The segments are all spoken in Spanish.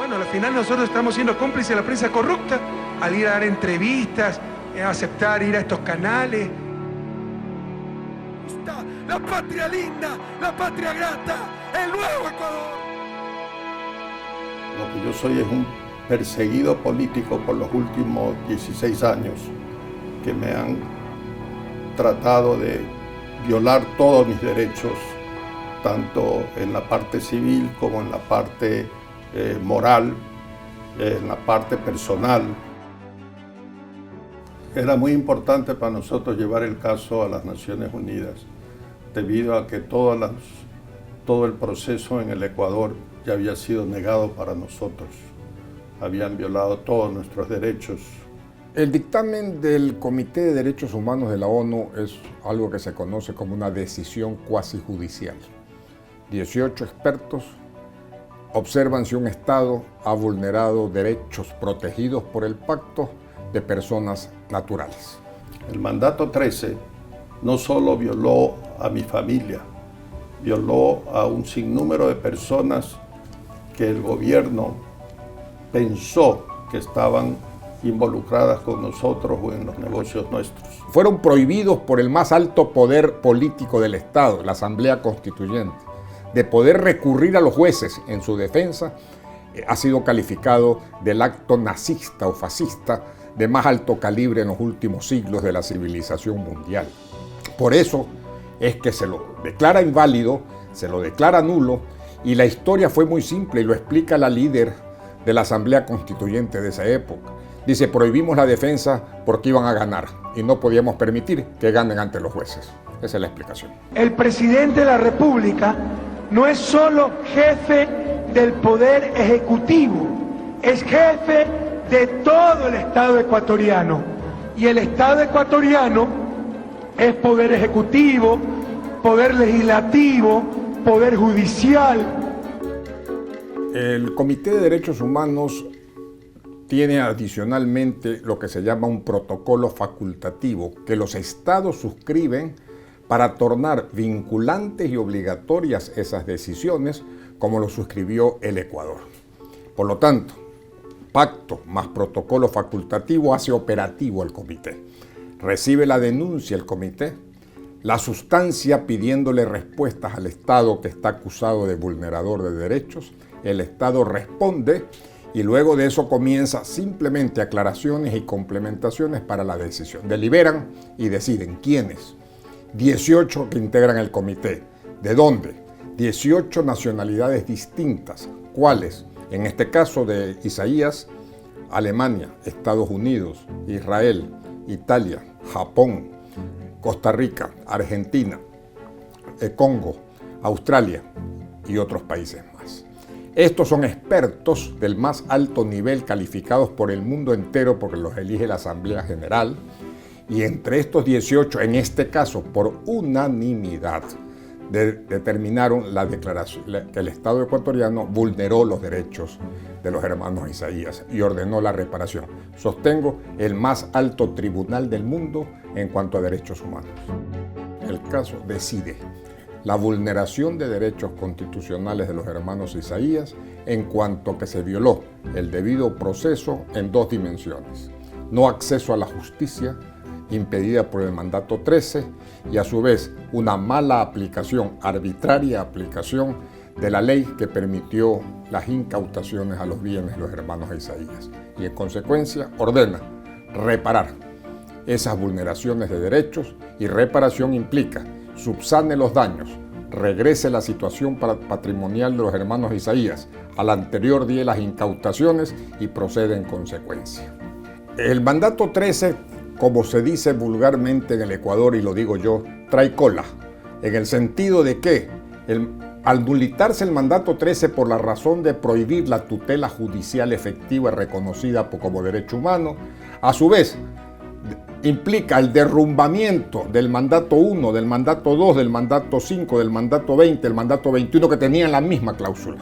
Bueno, al final nosotros estamos siendo cómplices de la prensa corrupta al ir a dar entrevistas, aceptar ir a estos canales. La patria linda, la patria grata, el nuevo Ecuador. Lo que yo soy es un perseguido político por los últimos 16 años, que me han tratado de violar todos mis derechos, tanto en la parte civil como en la parte moral, en la parte personal. Era muy importante para nosotros llevar el caso a las Naciones Unidas, debido a que todo el proceso en el Ecuador ya había sido negado para nosotros. Habían violado todos nuestros derechos. El dictamen del Comité de Derechos Humanos de la ONU es algo que se conoce como una decisión cuasi judicial. 18 expertos observan si un Estado ha vulnerado derechos protegidos por el Pacto de Personas Naturales. El mandato 13 no solo violó a mi familia, violó a un sinnúmero de personas que el gobierno pensó que estaban involucradas con nosotros o en los negocios nuestros. Fueron prohibidos por el más alto poder político del Estado, la Asamblea Constituyente, de poder recurrir a los jueces en su defensa. Ha sido calificado del acto nazista o fascista de más alto calibre en los últimos siglos de la civilización mundial. Por eso es que se lo declara inválido, se lo declara nulo, y la historia fue muy simple y lo explica la líder de la Asamblea Constituyente de esa época. Dice, prohibimos la defensa porque iban a ganar y no podíamos permitir que ganen ante los jueces. Esa es la explicación. El presidente de la República no es solo jefe del Poder Ejecutivo, es jefe de todo el Estado ecuatoriano. Y el Estado ecuatoriano es Poder Ejecutivo, Poder Legislativo, Poder Judicial. El Comité de Derechos Humanos tiene adicionalmente lo que se llama un protocolo facultativo que los estados suscriben para tornar vinculantes y obligatorias esas decisiones, como lo suscribió el Ecuador. Por lo tanto, pacto más protocolo facultativo hace operativo el comité. Recibe la denuncia el comité, la sustancia pidiéndole respuestas al Estado que está acusado de vulnerador de derechos, el Estado responde y luego de eso comienza simplemente aclaraciones y complementaciones para la decisión. Deliberan y deciden quiénes. 18 que integran el comité. ¿De dónde? 18 nacionalidades distintas. ¿Cuáles? En este caso de Isaías, Alemania, Estados Unidos, Israel, Italia, Japón, Costa Rica, Argentina, Congo, Australia y otros países más. Estos son expertos del más alto nivel calificados por el mundo entero porque los elige la Asamblea General, y entre estos 18, en este caso por unanimidad, determinaron la declaración que el Estado ecuatoriano vulneró los derechos de los hermanos Isaías y ordenó la reparación. Sostengo, el más alto tribunal del mundo en cuanto a derechos humanos. El caso decide la vulneración de derechos constitucionales de los hermanos Isaías en cuanto que se violó el debido proceso en dos dimensiones. No acceso a la justicia, impedida por el mandato 13, y a su vez una mala aplicación, arbitraria aplicación de la ley que permitió las incautaciones a los bienes de los hermanos Isaías. Y en consecuencia ordena reparar esas vulneraciones de derechos, y reparación implica subsane los daños, regrese la situación patrimonial de los hermanos Isaías al anterior día de las incautaciones y procede en consecuencia. El mandato 13, como se dice vulgarmente en el Ecuador, y lo digo yo, trae cola, en el sentido de que al nulitarse el mandato 13 por la razón de prohibir la tutela judicial efectiva reconocida como derecho humano, a su vez implica el derrumbamiento del mandato 1, del mandato 2, del mandato 5, del mandato 20, del mandato 21, que tenían la misma cláusula.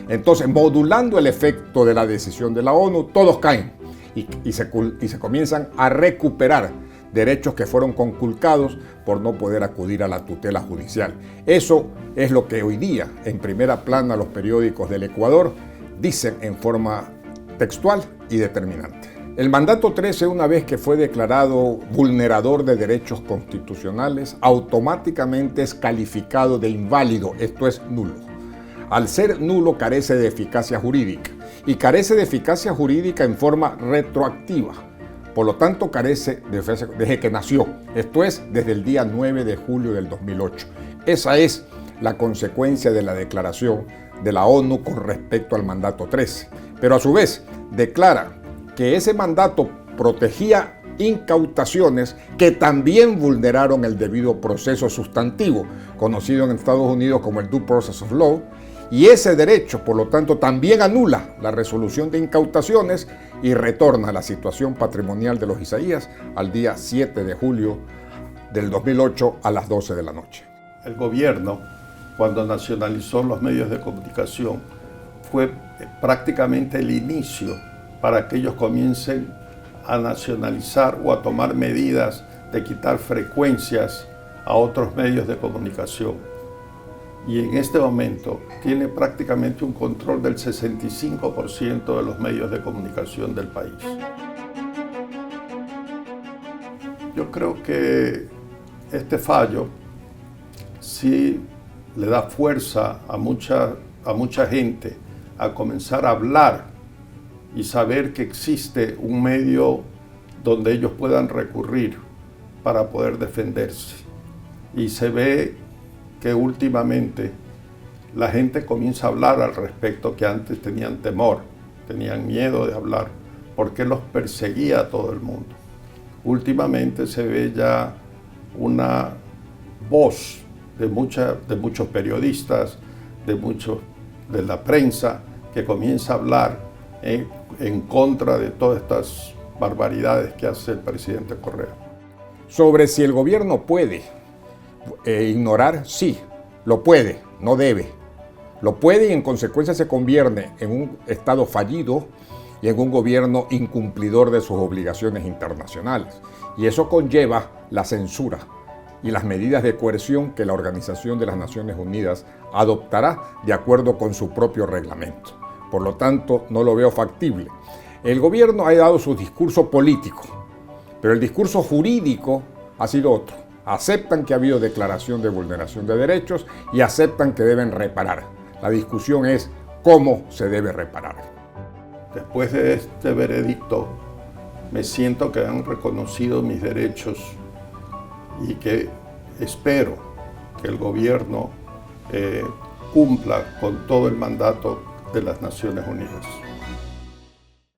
Entonces, modulando el efecto de la decisión de la ONU, todos caen y se comienzan a recuperar derechos que fueron conculcados por no poder acudir a la tutela judicial. Eso es lo que hoy día, en primera plana, los periódicos del Ecuador dicen en forma textual y determinante. El mandato 13, una vez que fue declarado vulnerador de derechos constitucionales, automáticamente es calificado de inválido, esto es nulo. Al ser nulo carece de eficacia jurídica y carece de eficacia jurídica en forma retroactiva. Por lo tanto, carece de eficacia desde que nació, esto es, desde el día 9 de julio del 2008. Esa es la consecuencia de la declaración de la ONU con respecto al mandato 13. Pero a su vez, declara que ese mandato protegía incautaciones que también vulneraron el debido proceso sustantivo, conocido en Estados Unidos como el Due Process of Law, y ese derecho, por lo tanto, también anula la resolución de incautaciones y retorna a la situación patrimonial de los Isaías al día 7 de julio del 2008 a las 12 de la noche. El gobierno, cuando nacionalizó los medios de comunicación, fue prácticamente el inicio para que ellos comiencen a nacionalizar o a tomar medidas de quitar frecuencias a otros medios de comunicación. Y en este momento tiene prácticamente un control del 65% de los medios de comunicación del país. Yo creo que este fallo sí le da fuerza a mucha gente a comenzar a hablar y saber que existe un medio donde ellos puedan recurrir para poder defenderse. Y se ve que últimamente la gente comienza a hablar al respecto, que antes tenían temor, tenían miedo de hablar, porque los perseguía a todo el mundo. Últimamente se ve ya una voz de muchos periodistas, de la prensa, que comienza a hablar en contra de todas estas barbaridades que hace el presidente Correa. Sobre si el gobierno puede ignorar, sí, lo puede, no debe. Lo puede y en consecuencia se convierte en un Estado fallido y en un gobierno incumplidor de sus obligaciones internacionales. Y eso conlleva la censura y las medidas de coerción que la Organización de las Naciones Unidas adoptará de acuerdo con su propio reglamento. Por lo tanto, no lo veo factible. El gobierno ha dado su discurso político, pero el discurso jurídico ha sido otro. Aceptan que ha habido declaración de vulneración de derechos y aceptan que deben reparar. La discusión es cómo se debe reparar. Después de este veredicto, me siento que han reconocido mis derechos y que espero que el gobierno cumpla con todo el mandato de las Naciones Unidas.